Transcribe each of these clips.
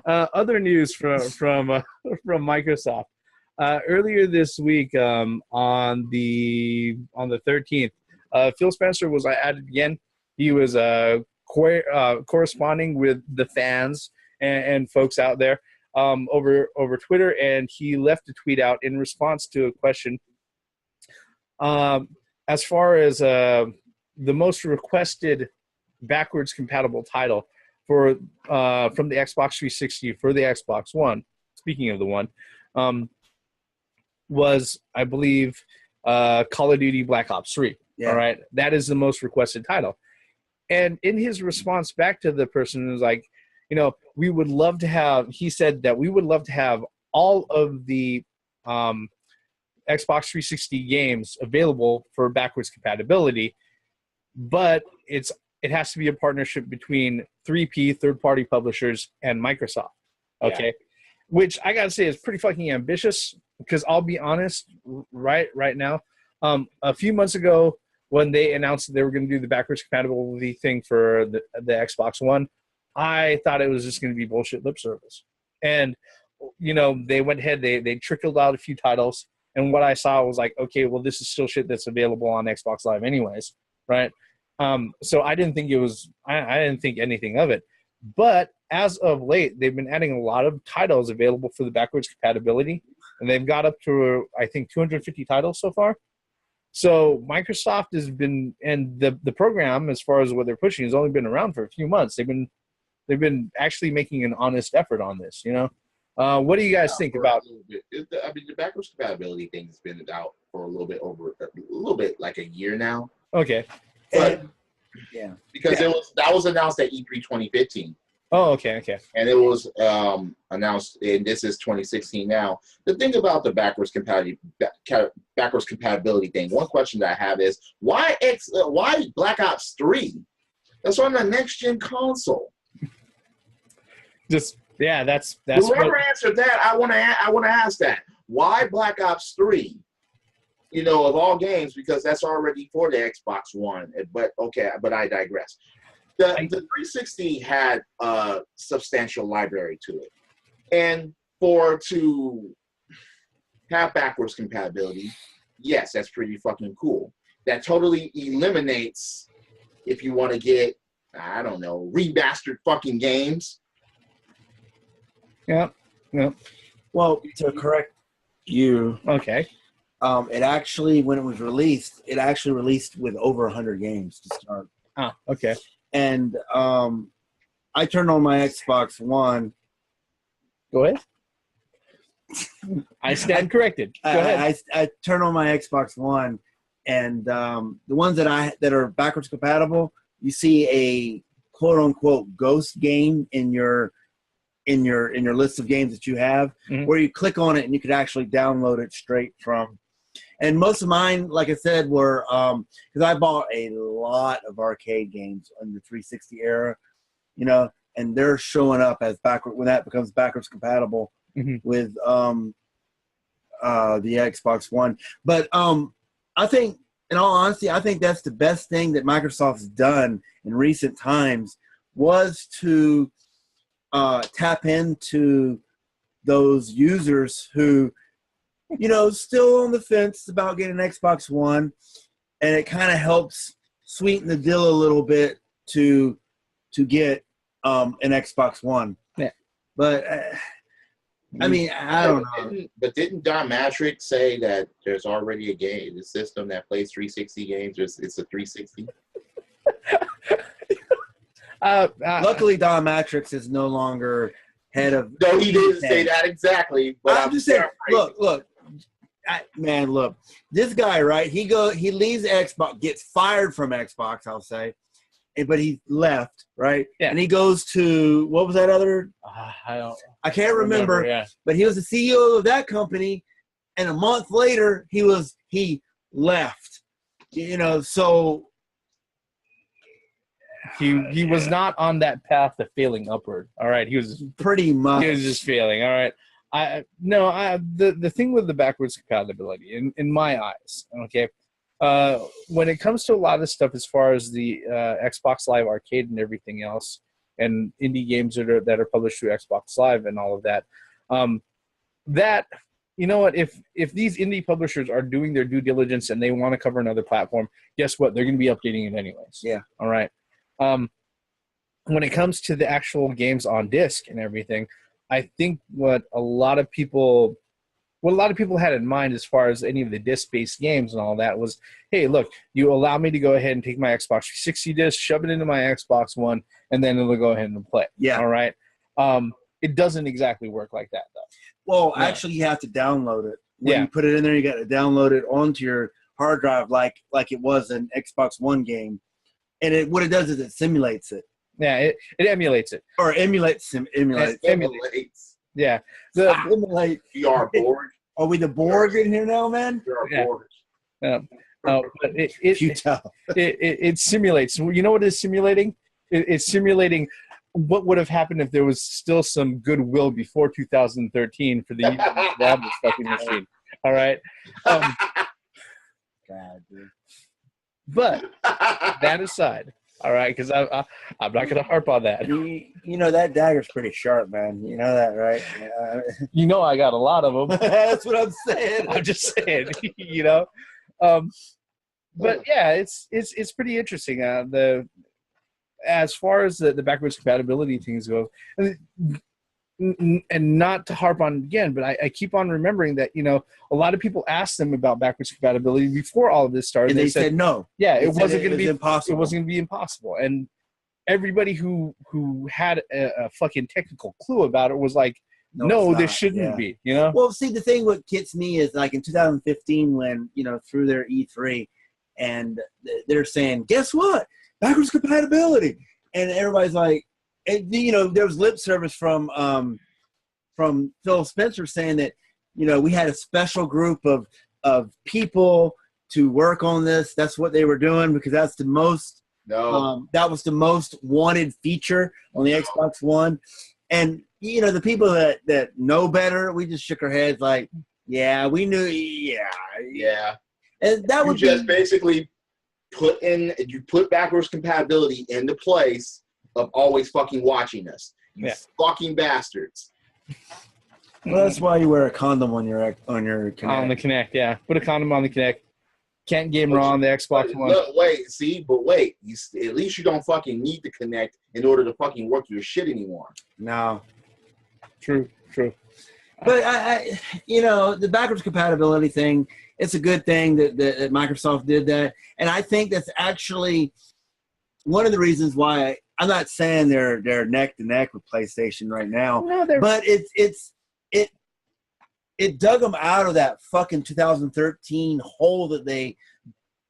Other news from Microsoft. Earlier this week, on the 13th, Phil Spencer was added again. He was corresponding with the fans and folks out there over Twitter, and he left a tweet out in response to a question. As far as the most requested backwards compatible title for from the Xbox 360 for the Xbox One, speaking of the one, was, I believe, Call of Duty Black Ops 3. Yeah. All right, that is the most requested title. And in his response back to the person, it was like, we would love to have. He said that we would love to have all of the Xbox 360 games available for backwards compatibility, but it has to be a partnership between 3P, third-party publishers, and Microsoft. Okay, yeah. Which I gotta say is pretty fucking ambitious, because I'll be honest, right now, a few months ago when they announced that they were going to do the backwards compatibility thing for the Xbox One, I thought it was just going to be bullshit lip service. And they went ahead, they trickled out a few titles, and what I saw was like, okay, well, this is still shit that's available on Xbox Live anyways, right? So I didn't think I didn't think anything of it. But as of late, they've been adding a lot of titles available for the backwards compatibility, and they've got up to, I think, 250 titles so far. So Microsoft has been, and the program, as far as what they're pushing, has only been around for a few months. They've been actually making an honest effort on this. What do you guys think about? The backwards compatibility thing has been out for a little bit like a year now. Okay. But because that was announced at E3 2015. Oh, okay. And it was announced, and this is 2016 now. The thing about the backwards compatibility thing, one question that I have is, why Black Ops 3? That's on the next gen console. That's whoever answered that, I want to ask that. Why Black Ops 3? Of all games, because that's already for the Xbox One. But I digress. The 360 had a substantial library to it. And to have backwards compatibility, yes, that's pretty fucking cool. That totally eliminates, if you want to get, I don't know, remastered fucking games. Yeah. Well, to correct you. Okay. It actually, when it was released, released with over 100 games to start. Oh, okay. And I turned on my Xbox One. Go ahead. I stand corrected. Go ahead. I turned on my Xbox One, and the ones that are backwards compatible, you see a quote unquote ghost game in your list of games that you have, where you click on it and you could actually download it straight from. And most of mine, like I said, were because I bought a lot of arcade games in the 360 era, and they're showing up as backward when that becomes backwards compatible with the Xbox One. But I think, in all honesty, I think that's the best thing that Microsoft's done in recent times, was to tap into those users who, still on the fence about getting an Xbox One, and it kind of helps sweeten the deal a little bit to get an Xbox One. Yeah. But I mean, I don't know. But didn't Don Matrix say that there's already a system that plays 360 games? It's a 360. Luckily, Don Matrix is no longer head of. No, he didn't say that exactly. But I'm just saying. Look. Look. This guy, right? He leaves Xbox, gets fired from Xbox. I'll say, but he left, right? Yeah. And he goes to, what was that other? I can't remember. Yeah. But he was the CEO of that company, and a month later he left. So. He was not on that path to failing upward. All right, he was pretty much. He was just failing. All right, the thing with the backwards compatibility, in my eyes, okay, when it comes to a lot of stuff as far as the Xbox Live Arcade and everything else, and indie games that are published through Xbox Live and all of that. That, you know what, if these indie publishers are doing their due diligence and they want to cover another platform, guess what? They're going to be updating it anyways. Yeah. All right. When it comes to the actual games on disc and everything, I think what a lot of people had in mind as far as any of the disc-based games and all that was, hey, look, you allow me to go ahead and take my Xbox 360 disc, shove it into my Xbox One, and then it'll go ahead and play. Yeah. All right. It doesn't exactly work like that, though. Well, No. actually, you have to download it. When Yeah. you put it in there, you got to download it onto your hard drive like it was an Xbox One game. And what it does is it simulates it. Yeah, it emulates it. Or emulates. Emulates. Yeah. Emulate. You are bored. Are we the Borg in here now, man? You are Yeah. bored. But You tell. it simulates. You know what it's simulating? It's simulating what would have happened if there was still some goodwill before 2013 for the users to grab this fucking machine. All right. God, dude. But that aside, all right, because I'm not going to harp on that. You know, that dagger's pretty sharp, man. You know that, right? Yeah. You know I got a lot of them. That's what I'm saying. I'm just saying, you know. But yeah, it's pretty interesting. As far as the backwards compatibility things go, and not to harp on again, but I keep on remembering that, you know, a lot of people asked them about backwards compatibility before all of this started. And they said no. yeah, They it said wasn't going to was be impossible. It wasn't going to be impossible. And everybody who had a fucking technical clue about it was like, no, it's this not. shouldn't Yeah. be, you know? Well, see, the thing what gets me is like in 2015 when, you know, through their E3 and they're saying, guess what? Backwards compatibility. And everybody's like, and, you know, there was lip service from Phil Spencer saying that, you know, we had a special group of people to work on this. That's what they were doing because that's the most, that was the most wanted feature on the Xbox One. And, you know, the people that know better, we just shook our heads like, yeah, we knew, Yeah. And that You would just be, basically put backwards compatibility in the place of always fucking watching us. You Yeah. fucking bastards. well, that's why you wear a condom on your Kinect. On the Kinect, yeah. Put a condom on the Kinect. Can't game raw on the Xbox One. Look, wait, see, but wait. At least you don't fucking need to connect in order to fucking work your shit anymore. No. True. But I, you know, the backwards compatibility thing, it's a good thing that Microsoft did that. And I think that's actually one of the reasons why I'm not saying they're neck to neck with PlayStation right now, No, but it dug them out of that fucking 2013 hole that they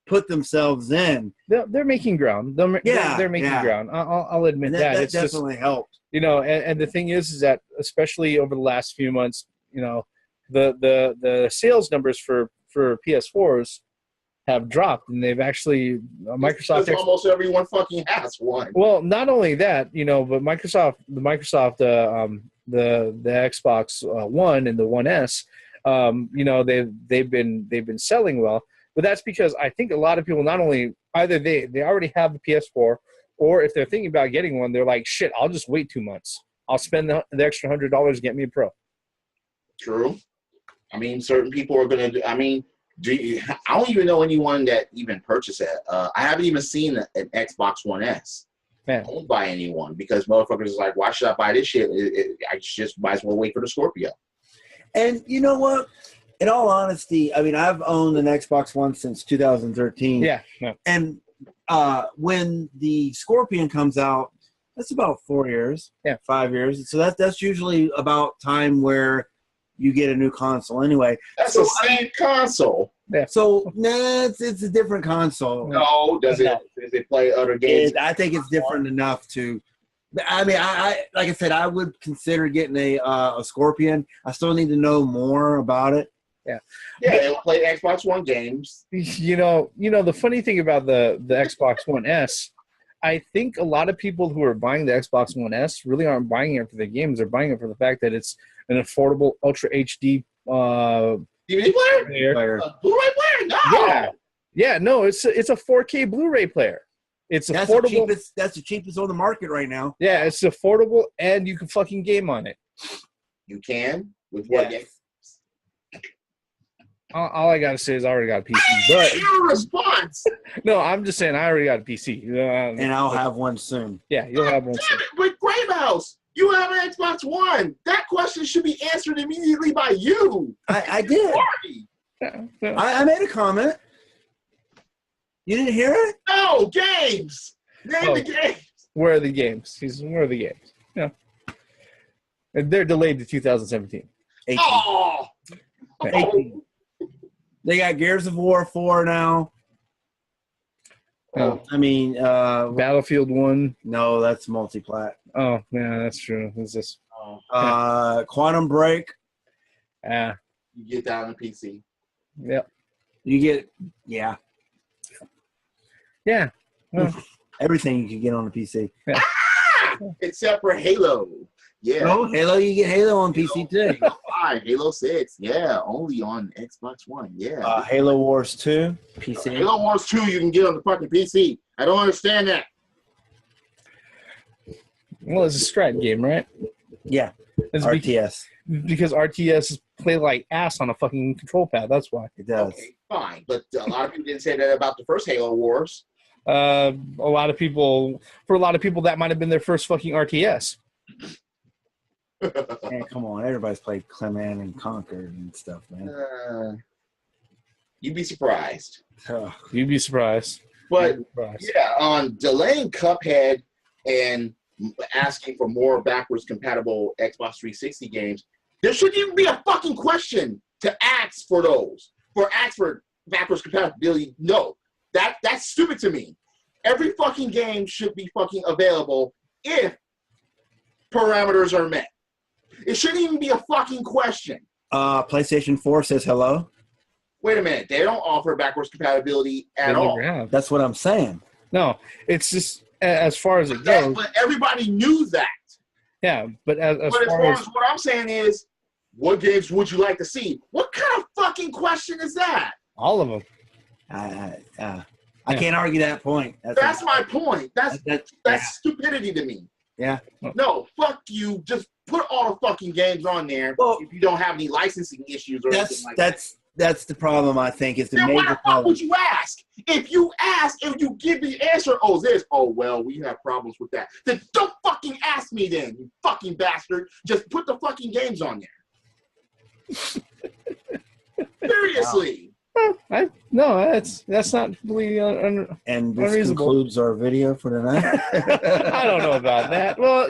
put themselves in. they're making ground. They're making ground. I'll admit And that. that It's just, definitely helped. you know, and the thing is that especially over the last few months, you know, the sales numbers for PS4s have dropped, and they've actually Microsoft. Because almost everyone fucking has one. Well, not only that, you know, but the Xbox One and the One S, you know, they've been selling well, but that's because I think a lot of people not only either they already have the PS4, or if they're thinking about getting one, they're like, shit, I'll just wait 2 months. I'll spend the extra $100 to get me a Pro. True. I mean, certain people are gonna do. I mean, I don't even know anyone that even purchased it. I haven't even seen an Xbox One S owned by anyone because motherfuckers is like, why should I buy this shit? I just might as well wait for the Scorpio. And you know what? In all honesty, I mean, I've owned an Xbox One since 2013. Yeah. No. And when the Scorpion comes out, that's about 4 years. Yeah. 5 years. So that's usually about time where you get a new console anyway. That's the same console. So it's a different console. No, does it play other games? I think it's different enough to. I mean, I like I said, I would consider getting a Scorpion. I still need to know more about it. Yeah, it'll play Xbox One games. You know, the funny thing about the Xbox One S, I think a lot of people who are buying the Xbox One S really aren't buying it for the games. They're buying it for the fact that it's an affordable Ultra HD DVD player? Player. Blu-ray player? No. Yeah, no, it's a 4K Blu-ray player. It's That's affordable. That's the cheapest on the market right now. Yeah, it's affordable, and you can fucking game on it. You can with what game? All I gotta say is I already got a PC. But Your response. no, I'm just saying I already got a PC. You know, And I'll have one soon. yeah, you'll have one. Damn it, with Grave House, you have an Xbox One. That question should be answered immediately by you. I did. Party. Yeah. I made a comment. You didn't hear it? No, games. Name the games. Where are the games? Where are the games? Yeah, and they're delayed to 2017. 18. Oh. 18. They got Gears of War 4 now. Oh. I mean, Battlefield 1. no, that's multi-plat. Oh, yeah, that's true. What's this? Quantum Break. Ah, You get that on the PC. yep. You get, yeah, Yeah. Well, everything you can get on the PC. Except for Halo. Yeah. Oh, Halo, you get Halo on PC too. Halo 5, Halo 6. Yeah, only on Xbox One. Yeah. Halo Wars 2, PC. Halo Wars 2 you can get on the fucking PC. I don't understand that. well, it's a strat game, right? Yeah, It's RTS. because RTS play like ass on a fucking control pad. That's why. It does. Okay, fine. But a lot of people didn't say that about the first Halo Wars. For a lot of people, that might have been their first fucking RTS. Man, come on, everybody's played Clement and Conquer and stuff, man. You'd be surprised. Ugh. You'd be surprised. But You'd be surprised. yeah, on delaying Cuphead and asking for more backwards compatible Xbox 360 games, there shouldn't even be a fucking question to ask for those. Ask for backwards compatibility. No. That's stupid to me. Every fucking game should be fucking available if parameters are met. It shouldn't even be a fucking question. PlayStation 4 says hello. Wait a minute. They don't offer backwards compatibility at They all. never have. That's what I'm saying. No, it's just as far as it goes. But everybody knew that. Yeah, but as But far as what I'm saying is, what games would you like to see? What kind of fucking question is that? all of them. I can't argue that point. That's my point. That's yeah. stupidity to me. Yeah. No, fuck you. Just put all the fucking games on there Well, if you don't have any licensing issues or anything like that. That's the problem. I think is the Then why major the fuck problem. would you ask? If you ask and you give the answer, well, we have problems with that. Then don't fucking ask me then, you fucking bastard. Just put the fucking games on there. Seriously. No, that's not completely And this unreasonable. concludes our video for tonight. I don't know about that. Well,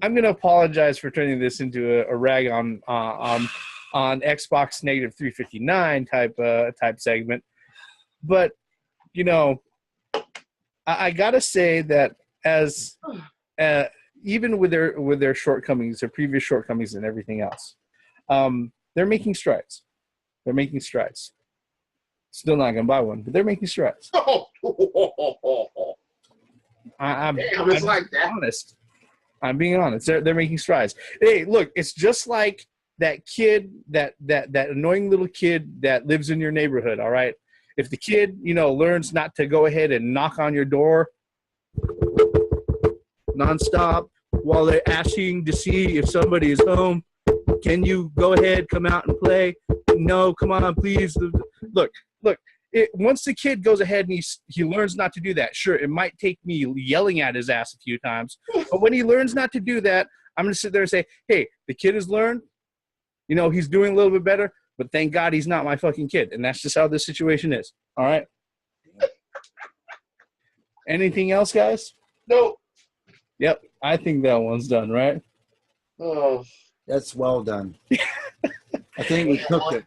I'm going to apologize for turning this into a rag on Xbox negative 359 type segment, but I gotta say that as even with their shortcomings, their previous shortcomings, and everything else, they're making strides. They're making strides. Still not gonna buy one, but they're making strides. I'm like that. honest. I'm being honest. They're making strides. Hey, look, it's just like that kid, that annoying little kid that lives in your neighborhood. All right, if the kid learns not to go ahead and knock on your door nonstop while they're asking to see if somebody is home, can you go ahead, come out and play? No, come on, please. Look. Once the kid goes ahead and he learns not to do that, sure, it might take me yelling at his ass a few times. But when he learns not to do that, I'm going to sit there and say, hey, the kid has learned. He's doing a little bit better, but thank God he's not my fucking kid. And that's just how this situation is. All right? Anything else, guys? No. Yep. I think that one's done, right? Oh. That's well done. I think we cooked it.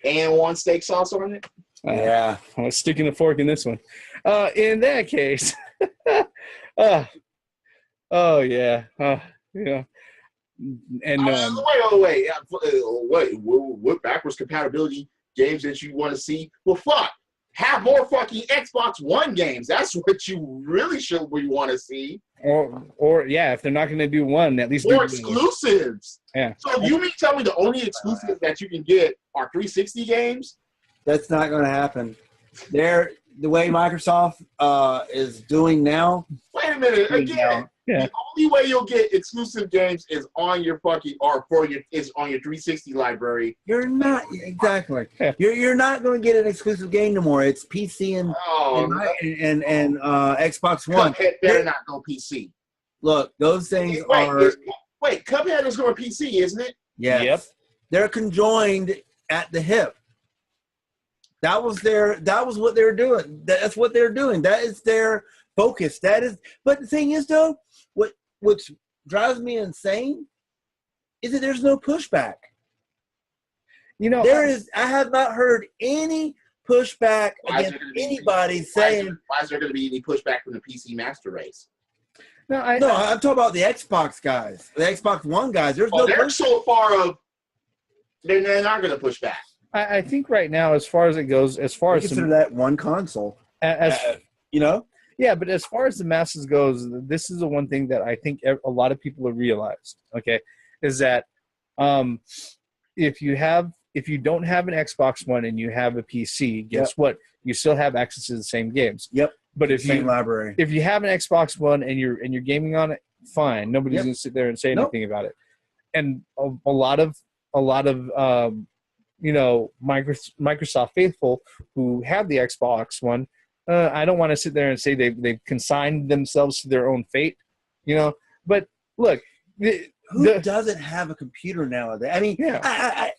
And one steak sauce on it? Yeah. I'm sticking the fork in this one. In that case, oh yeah, yeah. And wait. What backwards compatibility games that you want to see? Well, fuck. Have more fucking Xbox One games. That's what you really should want to see. Or yeah, if they're not going to do one, at least More do exclusives. Yeah. So you mean tell me the only exclusives that you can get are 360 games? That's not going to happen. The way Microsoft is doing now. Wait a minute. Again, the only way you'll get exclusive games is on your is on your 360 library. You're not exactly. Yeah. You're not going to get an exclusive game no more. It's PC and Xbox One. Cuphead better not go PC. Look, those things Wait, Cuphead is going PC, isn't it? Yes. Yep. They're conjoined at the hip. That was what they're doing. That's what they're doing. That is their focus. But the thing is though, what drives me insane is that there's no pushback. I have not heard any pushback against anybody saying. Why is there going to be any pushback from the PC Master Race? No, I'm talking about the Xbox guys, the Xbox One guys. They're so far of. They're not going to push back. I think right now, as far as it goes, consider that one console, Yeah, but as far as the masses goes, this is the one thing that I think a lot of people have realized. Okay, is that if you don't have an Xbox One and you have a PC, guess what? You still have access to the same games. Yep. But if same library, if you have an Xbox One and you're gaming on it, fine. Nobody's gonna sit there and say anything about it. And a lot of Microsoft faithful who have the Xbox One, I don't want to sit there and say they've consigned themselves to their own fate, But look, who doesn't have a computer nowadays? I mean, I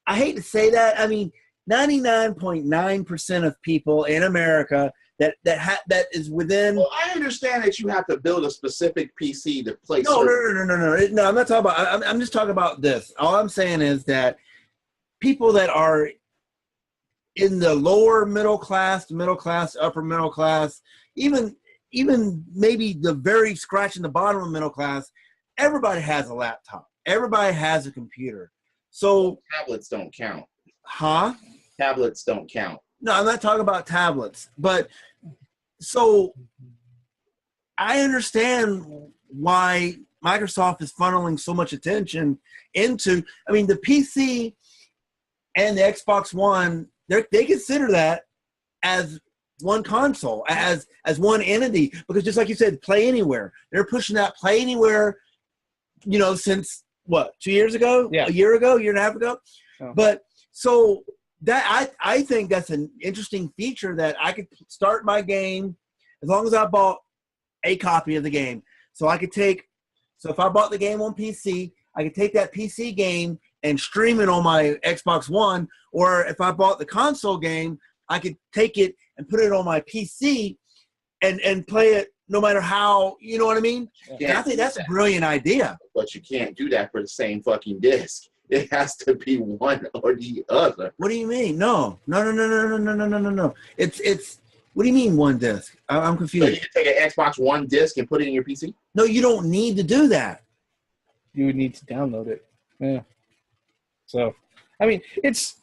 hate to say that. I mean, 99.9% of people in America that is within. Well, I understand that you have to build a specific PC to play. No. I'm not talking about. I'm just talking about this. All I'm saying is that people that are in the lower middle class, upper middle class, even maybe the very scratching the bottom of middle class, everybody has a laptop. Everybody has a computer. So tablets don't count. Huh? Tablets don't count. No, I'm not talking about tablets. But so I understand why Microsoft is funneling so much attention into, the PC and the Xbox One, they consider that as one console, as one entity, because just like you said, Play Anywhere. They're pushing that Play Anywhere, since what, 2 years ago? Yeah. A year ago, year and a half ago? Oh. But so that I think that's an interesting feature that I could start my game as long as I bought a copy of the game. So if I bought the game on PC, I could take that PC game and stream it on my Xbox One, or if I bought the console game, I could take it and put it on my PC and play it no matter how, you know what I mean? And I think that's a brilliant idea. But you can't do that for the same fucking disc. It has to be one or the other. What do you mean? No. It's what do you mean one disc? I'm confused. So you can take an Xbox One disc and put it in your PC? No, you don't need to do that. You would need to download it. Yeah. So, let's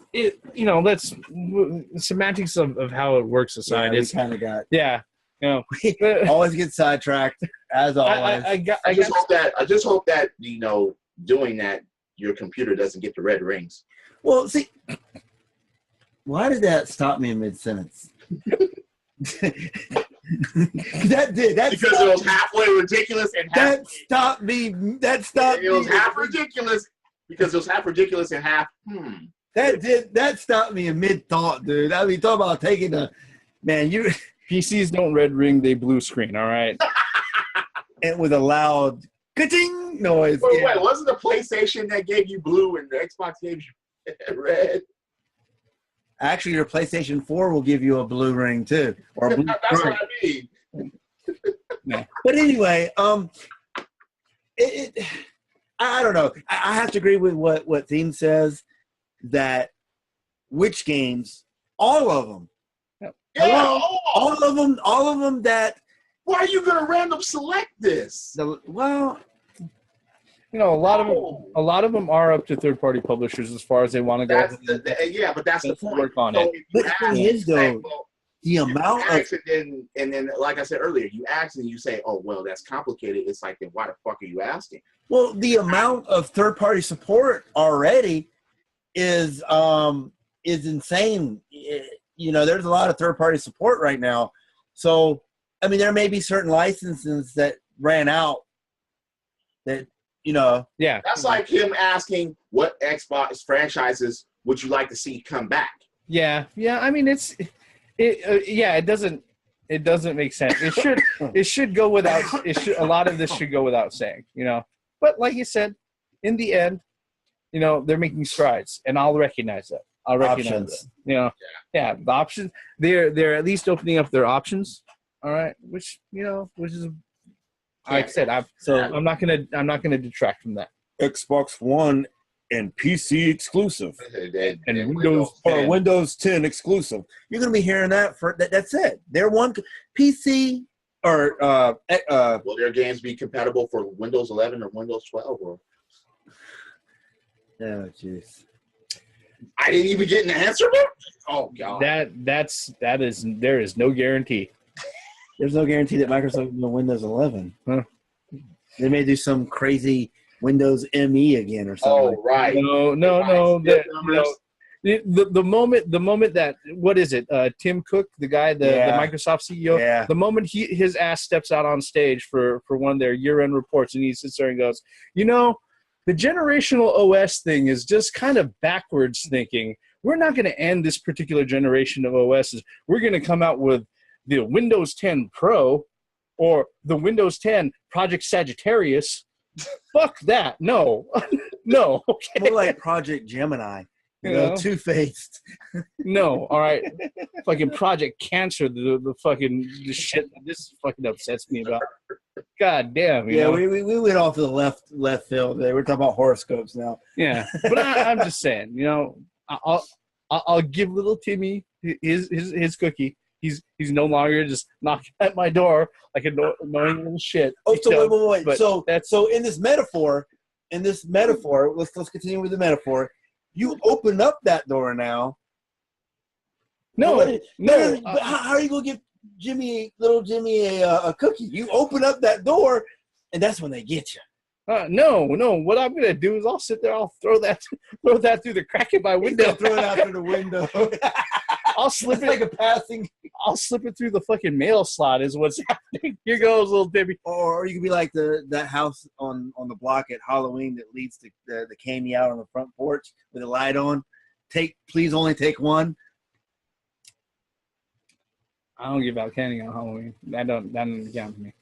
semantics of how it works aside. It's kind of got. Yeah. Always get sidetracked as always. I just hope that doing that, your computer doesn't get the red rings. Well, see, why did that stop me in mid-sentence? That did. Because it was halfway ridiculous and half. It was half ridiculous because it was half ridiculous and half. That stopped me in mid-thought, dude. Talk about taking you. PCs don't red ring, they blue screen. All right. And with a loud ka-ting noise. Wait, wasn't the PlayStation that gave you blue and the Xbox gave you red? Actually, your PlayStation 4 will give you a blue ring too, or a blue. That's what I mean. Yeah. But anyway, I don't know. I have to agree with what Theme says, that which games, all of them. Yeah, all of them that. Why are you going to random select this? A lot of them are up to third-party publishers as far as they want to go. But that's the point. Work on it. But the thing is, though, the amount of and then, like I said earlier, you ask and you say, "Oh, well, that's complicated." It's like, then why the fuck are you asking? Well, the amount of third-party support already is is insane. You know, there's a lot of third-party support right now. So, I mean, there may be certain licenses that ran out that, you know. Yeah. That's like him asking what Xbox franchises would you like to see come back? Yeah. I mean, it doesn't make sense. It should go without. A lot of this should go without saying, you know. But like you said, in the end, you know, they're making strides, and I'll recognize that. I'll recognize Options. that. You know, yeah, the options. They're at least opening up their options. All right, which is, like I said, I'm not gonna detract from that. Xbox One and PC exclusive, And Windows 10 exclusive. You're going to be hearing that that's it. They're one PC or will their games be compatible for Windows 11 or Windows 12? Or oh jeez. I didn't even get an answer. Oh god. There is no guarantee. There's no guarantee that Microsoft will Windows 11. Huh. They may do some crazy Windows ME again or something. Oh right. No. The moment that, what is it? Tim Cook, the guy, the Microsoft CEO. Yeah. The moment his ass steps out on stage for one of their year-end reports, and he sits there and goes, you know, the generational OS thing is just kind of backwards thinking. We're not going to end this particular generation of OSs. We're going to come out with the Windows 10 Pro or the Windows 10 Project Sagittarius. Fuck that. No. No. Okay. More like Project Gemini. You know, two-faced. No. All right. Fucking Project Cancer, the shit that this fucking upsets me about. God damn. You know? We went off to the left field there. We're talking about horoscopes now. Yeah. But I'm just saying, you know, I'll give little Timmy his cookie. He's no longer just knocking at my door like an annoying little shit. Oh, so wait. But So in this metaphor, let's continue with the metaphor. You open up that door now. No. But how are you gonna give little Jimmy a cookie? You open up that door, and that's when they get you. No. What I'm gonna do is I'll sit there. I'll throw that through the crack in my window. Throw it out through the window. I'll slip it like a passing. I'll slip it through the fucking mail slot. Is what's happening. Here goes little Timmy. Or you could be like that house on the block at Halloween that leads to the candy out on the front porch with a light on. Please only take one. I don't give out candy on Halloween. That doesn't count to me.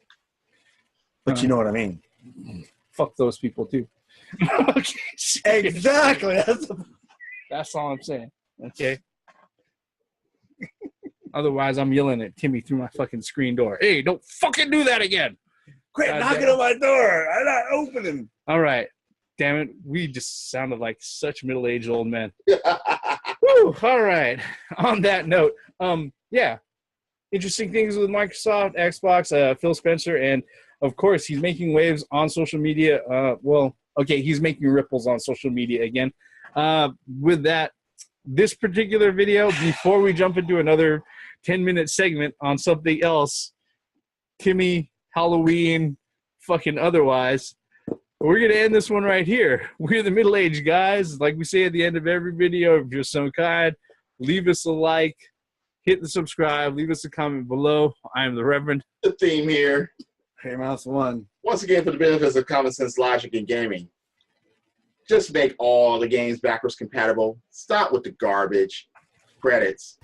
But you know what I mean. Fuck those people too. Okay, exactly. That's all I'm saying. Okay. Otherwise, I'm yelling at Timmy through my fucking screen door. Hey, don't fucking do that again. Quit knocking on my door. I'm not opening. All right. Damn it. We just sounded like such middle-aged old men. Woo, all right. On that note, yeah. Interesting things with Microsoft, Xbox, Phil Spencer, and of course, he's making waves on social media. He's making ripples on social media again. With that, this particular video, before we jump into another 10-minute segment on something else, Timmy, Halloween, fucking otherwise, we're going to end this one right here. We're the middle-aged guys. Like we say at the end of every video, if you're so kind, leave us a like, hit the subscribe, leave us a comment below. I am the Reverend. The theme here. Hey, Mouse One. Once again, for the benefits of common sense, logic, and gaming, just make all the games backwards compatible. Stop with the garbage. Credits.